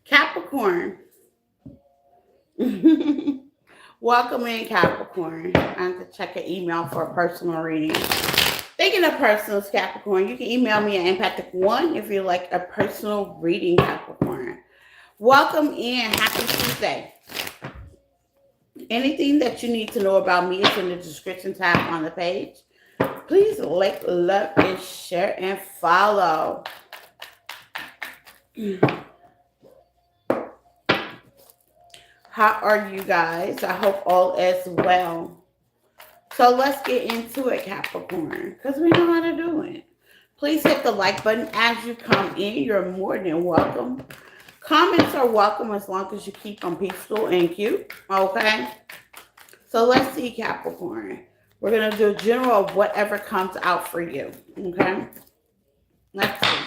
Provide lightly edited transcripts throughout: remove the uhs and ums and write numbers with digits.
Capricorn. Welcome in, Capricorn. I have to check an email for a personal reading. Thinking of personals, Capricorn, you can email me at empathic1 if you like a personal reading, Capricorn. Welcome in. Happy Tuesday. Anything that you need to know about me is in the description tab on the page. Please like, love, and share and follow. How are you guys? I hope all is well. So let's get into it, Capricorn, because we know how to do it. Please hit the like button as you come in. You're more than welcome. Comments are welcome as long as you keep them peaceful and cute. Okay? So let's see, Capricorn. We're going to do a general of whatever comes out for you. Okay? Let's see.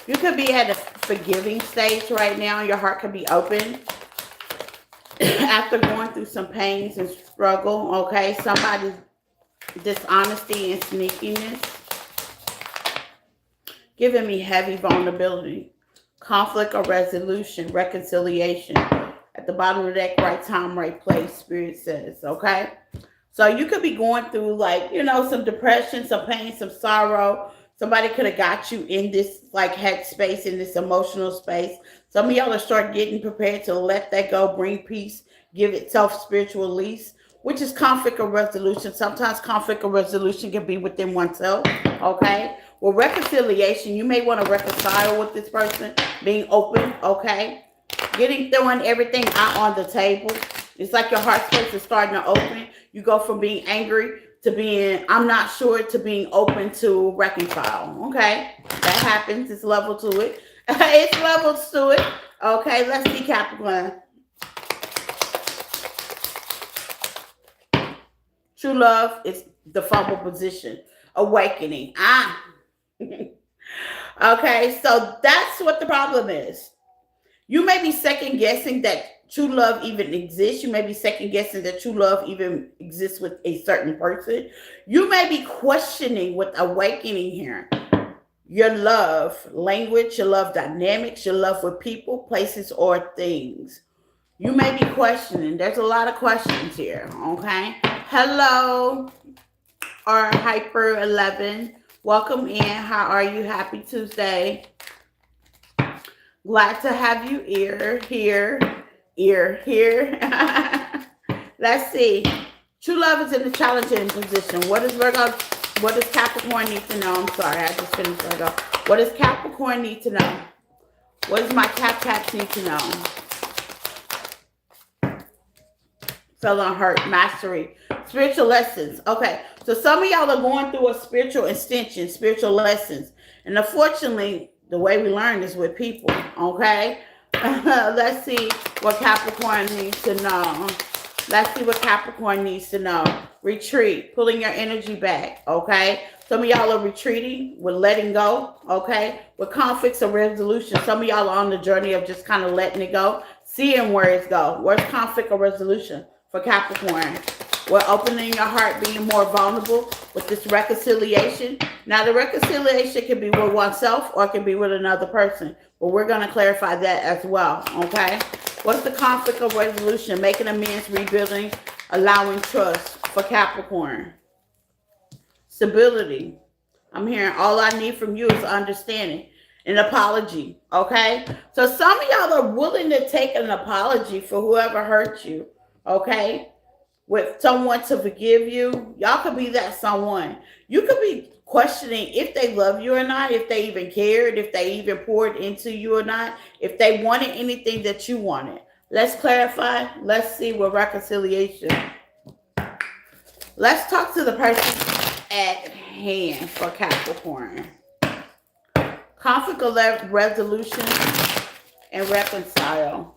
You could be at a forgiving stage right now. Your heart could be open after going through some pains and struggle. Okay? Somebody's dishonesty and sneakiness giving me heavy vulnerability, conflict or resolution, reconciliation. At the bottom of the deck, right time, right place, Spirit says. Okay? So you could be going through, like, some depression, some pain, some sorrow. Somebody could have got you in this, like, head space, in this emotional space. Some of y'all are start getting prepared to let that go, bring peace, give itself spiritual release, which is conflict or resolution. Sometimes conflict or resolution can be within oneself, okay? Well, reconciliation, you may want to reconcile with this person, being open, okay? Throwing everything out on the table. It's like your heart space is starting to open. You go from being angry to being, I'm not sure, to being open to reconcile. Okay? That happens. It's level to it. It's levels to it. Okay, let's see, Capricorn. True love is the fumble position. Awakening. Okay, so that's what the problem is. You may be second guessing that true love even exists. You may be second guessing that true love even exists with a certain person. You may be questioning with awakening here your love language, your love dynamics, your love for people, places, or things. You may be questioning. There's a lot of questions here. Okay. Hello, or Hyper 11. Welcome in. How are you? Happy Tuesday. Glad to have you here. Let's see. True love is in the challenging position. What does Capricorn need to know? I'm sorry, I just finished Virgo. What does Capricorn need to know? What does my Caps need to know? Fell on hurt, mastery, spiritual lessons. Okay, so some of y'all are going through a spiritual extension, spiritual lessons. And unfortunately, the way we learn is with people, okay? Let's see what Capricorn needs to know. Let's see what Capricorn needs to know. Retreat, pulling your energy back, okay? Some of y'all are retreating with letting go, okay? With conflicts or resolution. Some of y'all are on the journey of just kind of letting it go, seeing where it's go. Where's conflict or resolution for Capricorn? We're opening your heart, being more vulnerable with this reconciliation. Now, the reconciliation can be with oneself or it can be with another person. But we're going to clarify that as well, okay? What's the conflict or resolution? Making amends, rebuilding, allowing trust for Capricorn. Stability. I'm hearing all I need from you is understanding. An apology, okay? So some of y'all are willing to take an apology for whoever hurt you, okay? With someone to forgive you. Y'all could be that someone. You could be questioning if they love you or not, if they even cared, if they even poured into you or not, if they wanted anything that you wanted. Let's clarify. Let's see what reconciliation. Let's talk to the person at hand for Capricorn. Conflict or resolution and reconcile.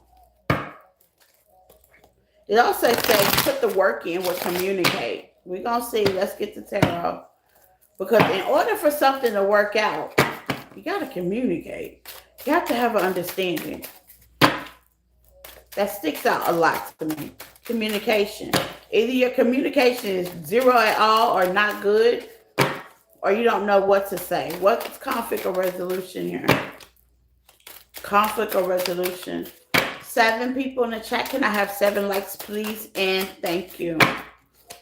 It also says put the work in with communicate. We're going to see. Let's get to tarot. Because in order for something to work out, you got to communicate. You have to have an understanding. That sticks out a lot to me. Communication. Either your communication is zero at all or not good, or you don't know what to say. What's conflict or resolution here? Conflict or resolution. 7 people in the chat. Can I have 7 likes, please? And thank you.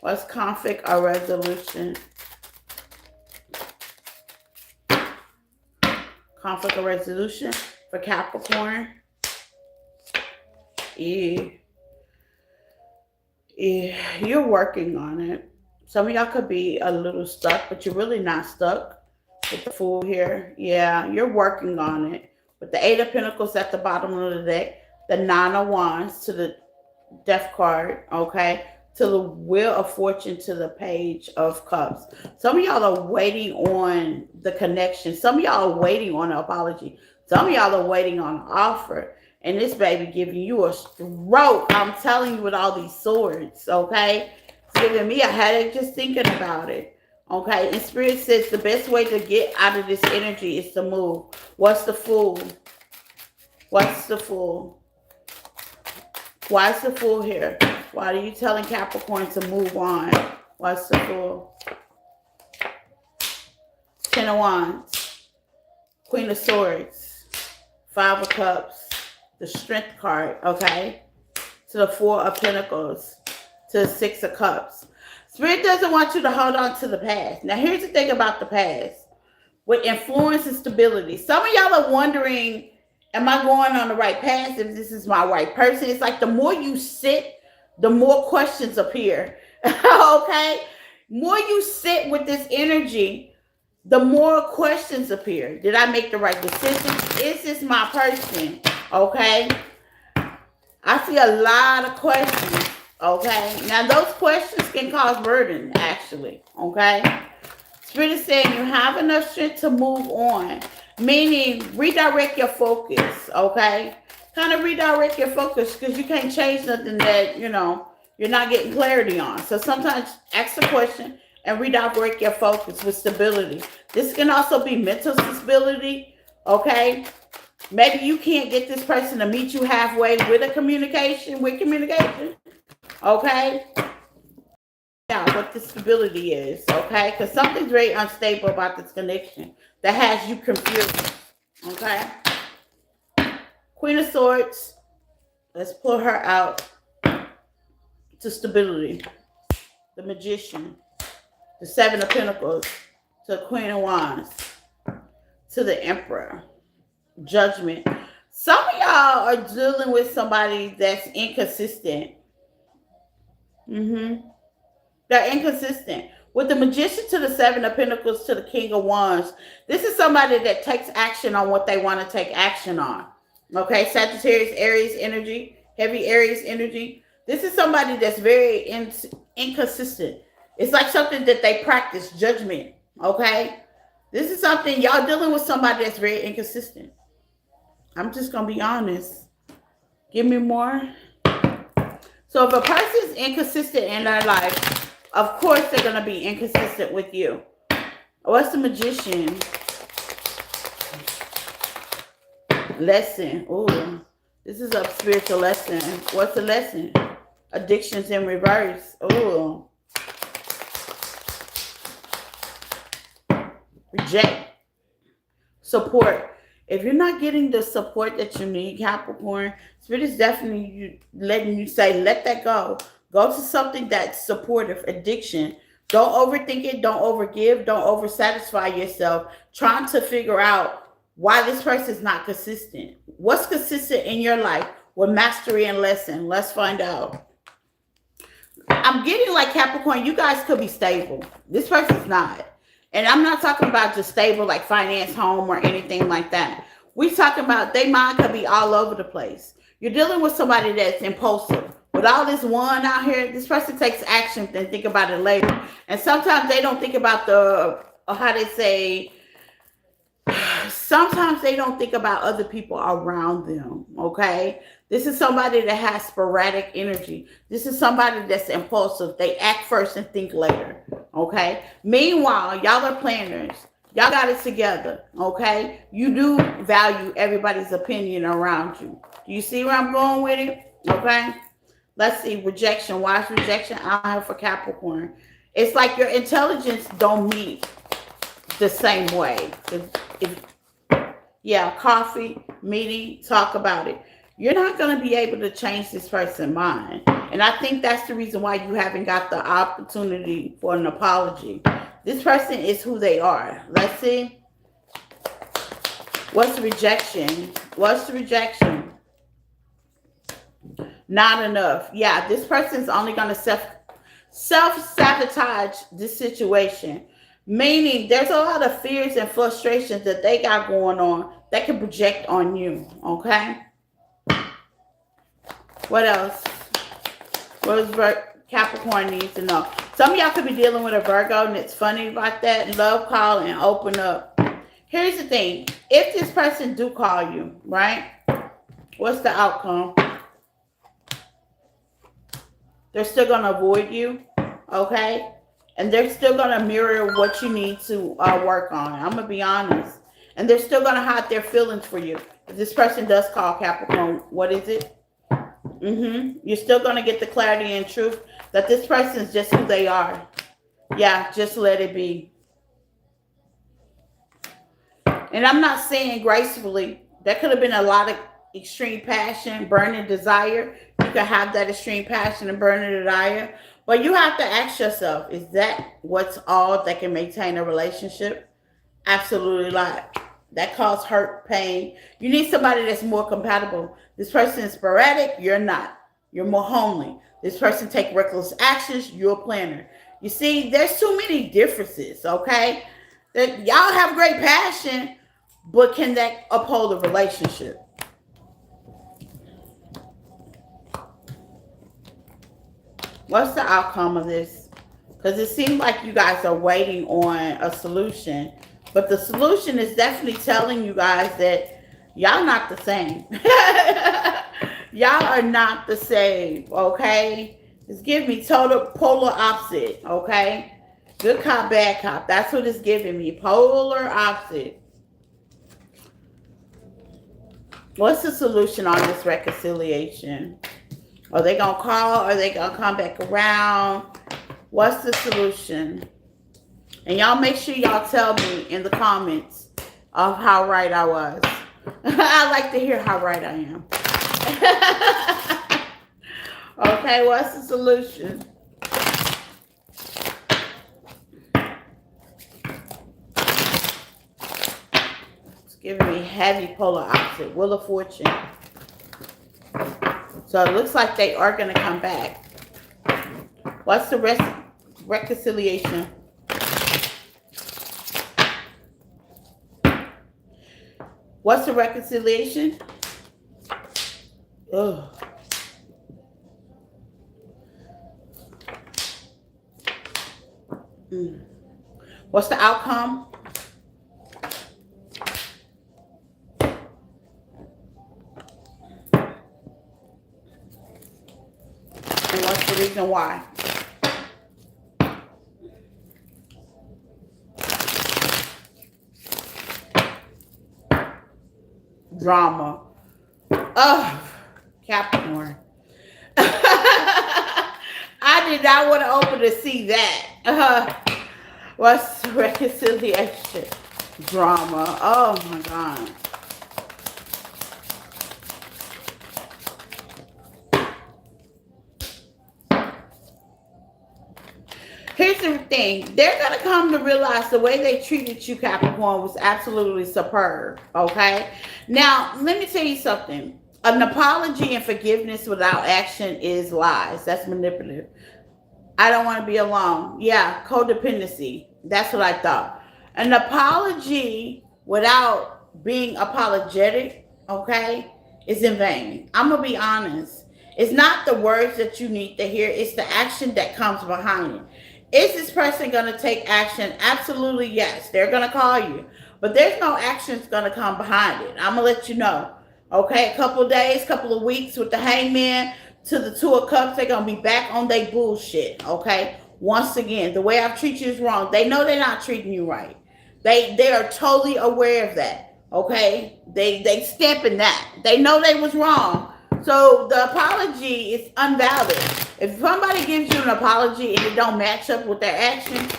What's conflict or resolution? Conflict or resolution for Capricorn. Yeah. You're working on it. Some of y'all could be a little stuck, but you're really not stuck with the Fool here. Yeah, you're working on it. With the 8 of Pentacles at the bottom of the deck, the 9 of Wands to the Death card, okay, to the Wheel of Fortune to the Page of Cups. Some of y'all are waiting on the connection. Some of y'all are waiting on an apology. Some of y'all are waiting on an offer. And this baby giving you a stroke. I'm telling you, with all these swords, okay? It's giving me a headache just thinking about it, okay? And Spirit says the best way to get out of this energy is to move. What's the Fool? What's the Fool? Why is the Fool here? Why are you telling Capricorn to move on? What's the Fool? 10 of Wands. Queen of Swords. 5 of Cups. The Strength card, okay? To the 4 of Pentacles. To the 6 of Cups. Spirit doesn't want you to hold on to the past. Now, here's the thing about the past. With influence and stability. Some of y'all are wondering, am I going on the right path? If this is my right person? It's like the more you sit, the more questions appear. Okay? More you sit with this energy, the more questions appear. Did I make the right decision? Is this my person? Okay? I see a lot of questions. Okay? Now, those questions can cause burden, actually. Okay? Spirit is saying you have enough strength to move on. Meaning, redirect your focus. Okay? Kind of redirect your focus because you can't change nothing that, you know, you're not getting clarity on. So sometimes ask a question and redirect your focus with stability. This can also be mental stability. Okay? Maybe you can't get this person to meet you halfway with communication. Okay? Yeah, what the stability is, okay? Because something's very unstable about this connection that has you confused, okay? Queen of Swords. Let's pull her out to stability. The Magician. The 7 of Pentacles. To the Queen of Wands. To the Emperor. Judgment. Some of y'all are dealing with somebody that's inconsistent. They're inconsistent. With the Magician to the 7 of Pentacles to the King of Wands, this is somebody that takes action on what they want to take action on. Okay, Sagittarius, Aries energy, heavy Aries energy. This is somebody that's very inconsistent. It's like something that they practice, judgment. Okay, this is something y'all dealing with somebody that's very inconsistent. I'm just going to be honest. Give me more. So if a person is inconsistent in their life, of course they're going to be inconsistent with you. What's the Magician? Lesson. Ooh, this is a spiritual lesson. What's the lesson? Addictions in reverse. Ooh. Reject. Support. If you're not getting the support that you need, Capricorn, Spirit is definitely letting you say, let that go. Go to something that's supportive. Addiction. Don't overthink it. Don't overgive. Don't oversatisfy yourself. Trying to figure out why this person is not consistent. What's consistent in your life with mastery and lesson? Let's find out. I'm getting like Capricorn, you guys could be stable. This person's not. And I'm not talking about just stable like finance, home, or anything like that. We're talking about their mind could be all over the place. You're dealing with somebody that's impulsive. With all this one out here, this person takes action and think about it later. And sometimes they don't think about the, how they say, sometimes they don't think about other people around them, okay? This is somebody that has sporadic energy. This is somebody that's impulsive. They act first and think later, okay? Meanwhile, y'all are planners. Y'all got it together, okay? You do value everybody's opinion around you. Do you see where I'm going with it? Okay? Let's see, rejection. Why is rejection out here for Capricorn? It's like your intelligence don't meet the same way. If yeah, coffee, meeting, talk about it. You're not going to be able to change this person's mind. And I think that's the reason why you haven't got the opportunity for an apology. This person is who they are. Let's see. What's the rejection? What's the rejection? Not enough. Yeah, this person is only going to self-sabotage this situation. Meaning there's a lot of fears and frustrations that they got going on that can project on you. Okay? What else? What does Capricorn needs to know? Some of y'all could be dealing with a Virgo, and it's funny about that. Love call and open up. Here's the thing. If this person do call you, right? What's the outcome? They're still going to avoid you. Okay? And they're still going to mirror what you need to work on. I'm going to be honest. And they're still going to hide their feelings for you. If this person does call Capricorn, what is it? You're still going to get the clarity and truth that this person is just who they are. Yeah, just let it be. And I'm not saying gracefully. There could have been a lot of extreme passion, burning desire. You could have that extreme passion and burning desire. But you have to ask yourself, is that what's all that can maintain a relationship? Absolutely not. That causes hurt, pain. You need somebody that's more compatible. This person is sporadic, you're not. You're more homely. This person take reckless actions, you're a planner. You see, there's too many differences, okay? That y'all have great passion, but can that uphold a relationship? What's the outcome of this? Because it seems like you guys are waiting on a solution. But the solution is definitely telling you guys that y'all not the same. Y'all are not the same, okay? It's giving me total polar opposite, okay? Good cop, bad cop. That's what it's giving me. Polar opposite. What's the solution on this reconciliation? Are they going to call? Are they going to come back around? What's the solution? And y'all make sure y'all tell me in the comments of how right I was. I like to hear how right I am. Okay, what's the solution? It's giving me heavy polar opposite. Wheel of Fortune. So it looks like they are going to come back. What's the reconciliation? What's the reconciliation? Ugh. What's the outcome? And what's the reason why? Drama. Oh, Capricorn. I did not want to open to see that. What's reconciliation? Drama. Oh my God. Here's the thing. They're going to come to realize the way they treated you, Capricorn, was absolutely superb. Okay? Now, let me tell you something. An apology and forgiveness without action is lies. That's manipulative. I don't want to be alone. Yeah, codependency. That's what I thought. An apology without being apologetic, okay, is in vain. I'm going to be honest. It's not the words that you need to hear. It's the action that comes behind it. Is this person going to take action? Absolutely, yes. They're going to call you. But there's no actions going to come behind it. I'm going to let you know. Okay, a couple of days, couple of weeks with the hangman to the Two of Cups, they're going to be back on their bullshit. Okay? Once again, the way I've treated you is wrong. They know they're not treating you right. They are totally aware of that. Okay? They stepping that. They know they was wrong. So the apology is invalid. If somebody gives you an apology and it don't match up with their actions,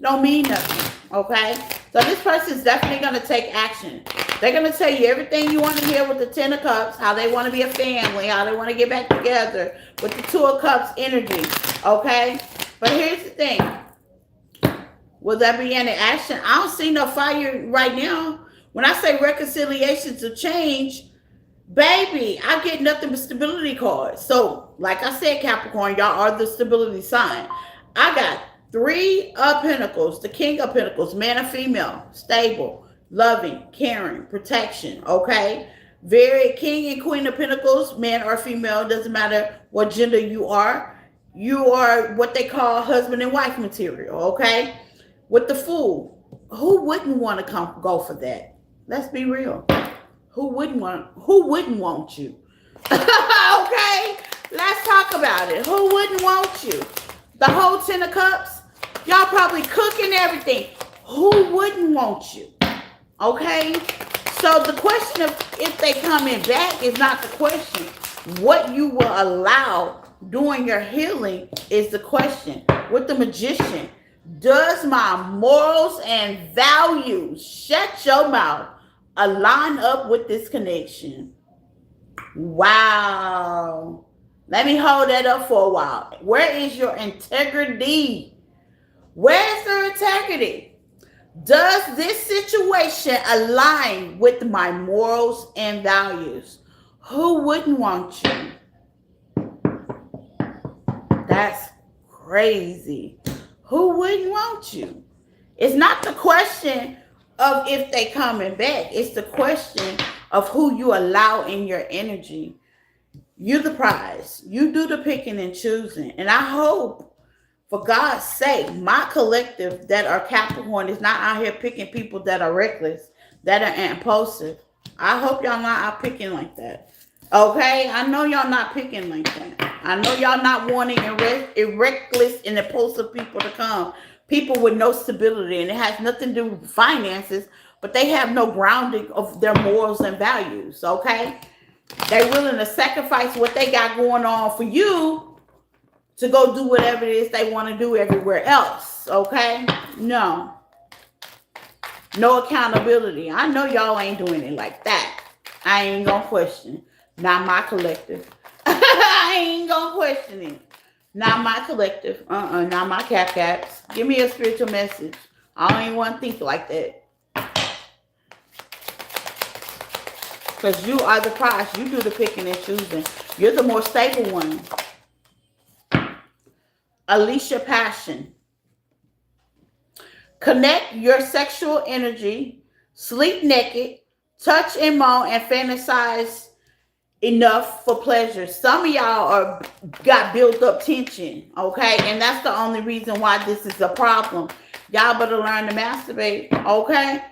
don't mean nothing. Okay? So this person is definitely going to take action. They're going to tell you everything you want to hear with the Ten of Cups, how they want to be a family, how they want to get back together with the Two of Cups energy. Okay? But here's the thing. Will there be any action? I don't see no fire right now. When I say reconciliation to change, baby, I get nothing but stability cards. So, like I said, Capricorn, y'all are the stability sign. I got 3 of Pentacles, the King of Pentacles, man or female, stable, loving, caring, protection, okay? Very King and Queen of Pentacles, man or female, doesn't matter what gender you are. You are what they call husband and wife material, okay? With the Fool, who wouldn't want to go for that? Let's be real. Who wouldn't want you? Okay, let's talk about it. Who wouldn't want you? The whole Ten of Cups, y'all probably cooking everything. Who wouldn't want you? Okay, so the question of if they coming back is not the question. What you will allow during your healing is the question. With the Magician, does my morals and values, shut your mouth, align up with this connection? Wow. Let me hold that up for a while. Where is your integrity? Where's your integrity? Does this situation align with my morals and values? Who wouldn't want you? That's crazy. Who wouldn't want you? It's not the question of if they coming back. It's the question of who you allow in your energy. You're the prize. You do the picking and choosing. And I hope, for God's sake, my collective that are Capricorn is not out here picking people that are reckless, that are impulsive. I hope y'all not out picking like that. Okay? I know y'all not picking like that. I know y'all not wanting reckless and impulsive people to come. People with no stability, and it has nothing to do with finances, but they have no grounding of their morals and values, okay? They're willing to sacrifice what they got going on for you to go do whatever it is they want to do everywhere else, okay? No accountability. I know y'all ain't doing it like that. I ain't gonna question. Not my collective. I ain't gonna question it. Not my collective. Not my caps. Give me a spiritual message. I don't even want to think like that. Because you are the prize. You do the picking and choosing. You're the more stable one. Unleash your passion. Connect your sexual energy. Sleep naked. Touch and moan and fantasize enough for pleasure. Some of y'all got built up tension, okay? And that's the only reason why this is a problem. Y'all better learn to masturbate, okay?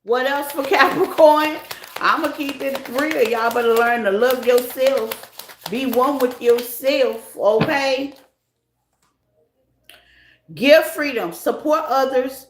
What else for Capricorn? I'm going to keep it real. Y'all better learn to love yourself. Be one with yourself, okay? Give freedom. Support others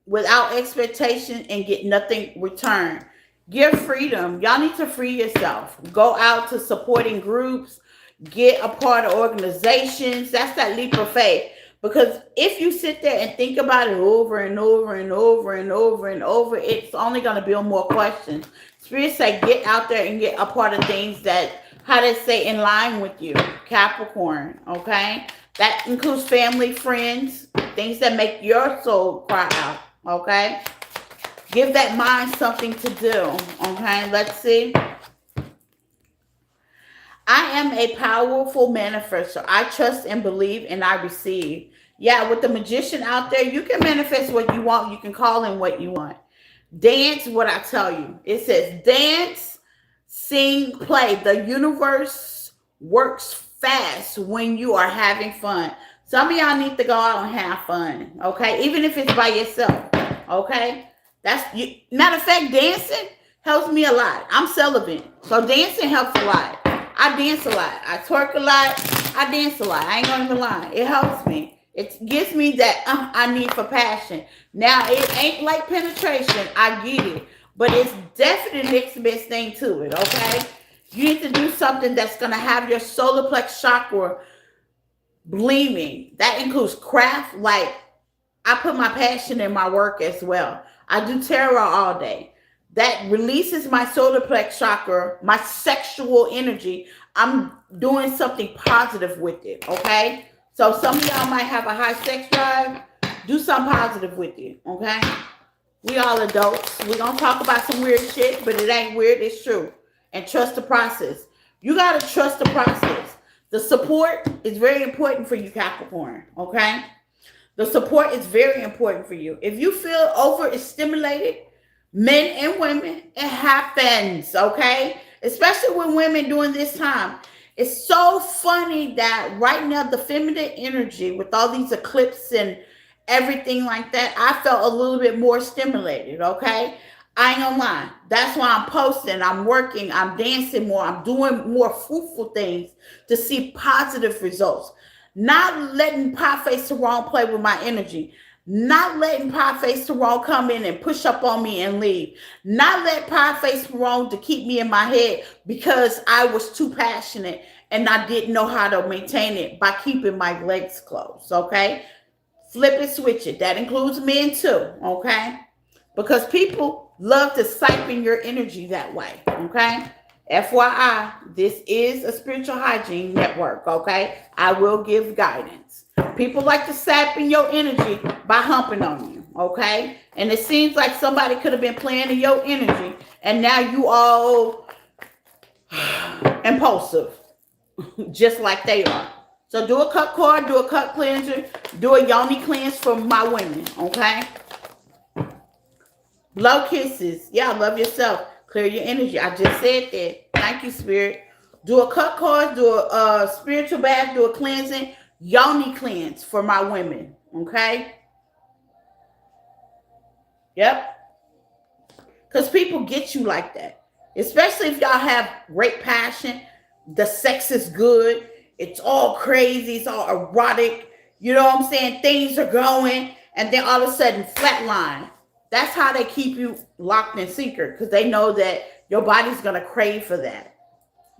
without expectation and get nothing returned. Give freedom. Y'all need to free yourself. Go out to supporting groups. Get a part of organizations. That's that leap of faith. Because if you sit there and think about it over and over and over and over and over, it's only going to build more questions. Spirit say get out there and get a part of things that, how they say, in line with you. Capricorn, okay? That includes family, friends, things that make your soul cry out, okay? Give that mind something to do, okay? Let's see. I am a powerful manifester. I trust and believe and I receive. Yeah, with the Magician out there, you can manifest what you want. You can call in what you want. Dance, what I tell you. It says dance, sing, play. The universe works fast when you are having fun. Some of y'all need to go out and have fun, okay? Even if it's by yourself, okay? Matter of fact, dancing helps me a lot. I'm celibate, so dancing helps a lot. I dance a lot. I twerk a lot. I dance a lot. I ain't gonna even lie. It helps me. It gives me that I need for passion. Now, it ain't like penetration. I get it. But it's definitely the next best thing to it, okay? You need to do something that's going to have your solar plex chakra gleaming. That includes craft. Like, I put my passion in my work as well. I do tarot all day. That releases my solar plex chakra, my sexual energy. I'm doing something positive with it, okay? So some of y'all might have a high sex drive. Do something positive with it, okay? We all adults. We're going to talk about some weird shit, but it ain't weird. It's true. And trust the process. You got to trust the process. The support is very important for you, Capricorn, okay? The support is very important for you. If you feel overstimulated, men and women, it happens, okay? Especially with women during this time. It's so funny that right now the feminine energy with all these eclipses and everything like that, I felt a little bit more stimulated, okay? I ain't gonna lie. That's why I'm posting, I'm working, I'm dancing more, I'm doing more fruitful things to see positive results. Not letting Pie Face Tyrone play with my energy. Not letting Pie Face Tyrone come in and push up on me and leave. Not let Pie Face Tyrone to keep me in my head because I was too passionate and I didn't know how to maintain it by keeping my legs closed, okay? Flip it, switch it. That includes men too, okay? Because people love to siphon your energy that way, okay? FYI, this is a spiritual hygiene network, okay? I will give guidance. People like to sap in your energy by humping on you, okay? And it seems like somebody could have been playing in your energy, and now you all impulsive, just like they are. So do a cut card, do a cut cleanser, do a yoni cleanse for my women, okay? Blow kisses. Yeah, love yourself. Clear your energy. I just said that. Thank you, Spirit. Do a cut card, do a spiritual bath, do a cleansing, yoni cleanse for my women, okay? Yep. Because people get you like that. Especially if y'all have great passion. The sex is good. It's all crazy. It's all erotic. You know what I'm saying? Things are going. And then all of a sudden, flatline. That's how they keep you locked in secret. Because they know that your body's going to crave for that.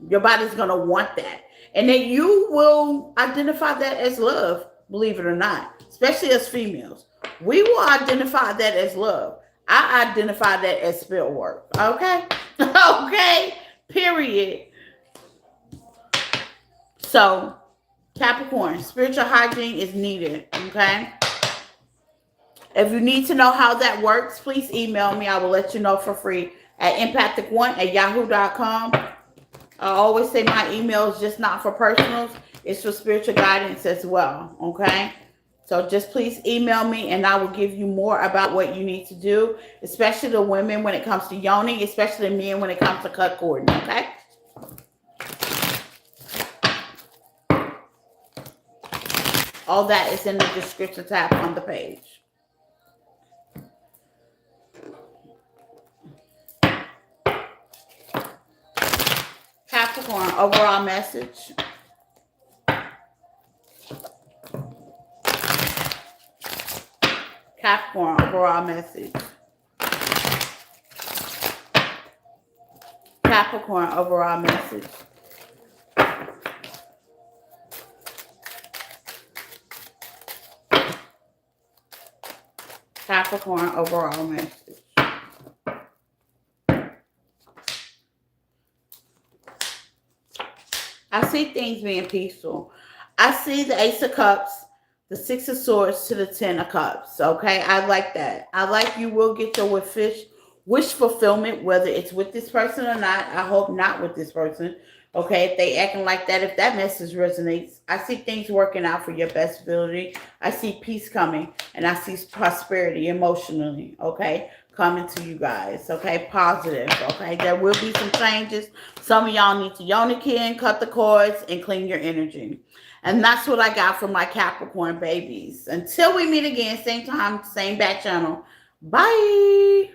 Your body's going to want that. And then you will identify that as love. Believe it or not. Especially as females. We will identify that as love. I identify that as spell work. Okay? Okay? Period. So, Capricorn, spiritual hygiene is needed, okay? If you need to know how that works, please email me. I will let you know for free at empathic1@yahoo.com. I always say my email is just not for personals. It's for spiritual guidance as well, okay? So just please email me and I will give you more about what you need to do, especially the women when it comes to yoni, especially the men when it comes to cut cording, okay? All that is in the description tab on the page. Capricorn, overall message. Capricorn, overall message. Capricorn, overall message. Capricorn, overall message. I see things being peaceful. I see the Ace of Cups, the Six of Swords to the Ten of Cups. Okay, I like that. I like you will get your wish fulfillment, whether it's with this person or not. I hope not with this person. Okay, if they acting like that, if that message resonates, I see things working out for your best ability. I see peace coming, and I see prosperity emotionally, okay, coming to you guys, okay, positive, okay. There will be some changes. Some of y'all need to yoni-kin, cut the cords, and clean your energy. And that's what I got from my Capricorn babies. Until we meet again, same time, same back channel. Bye.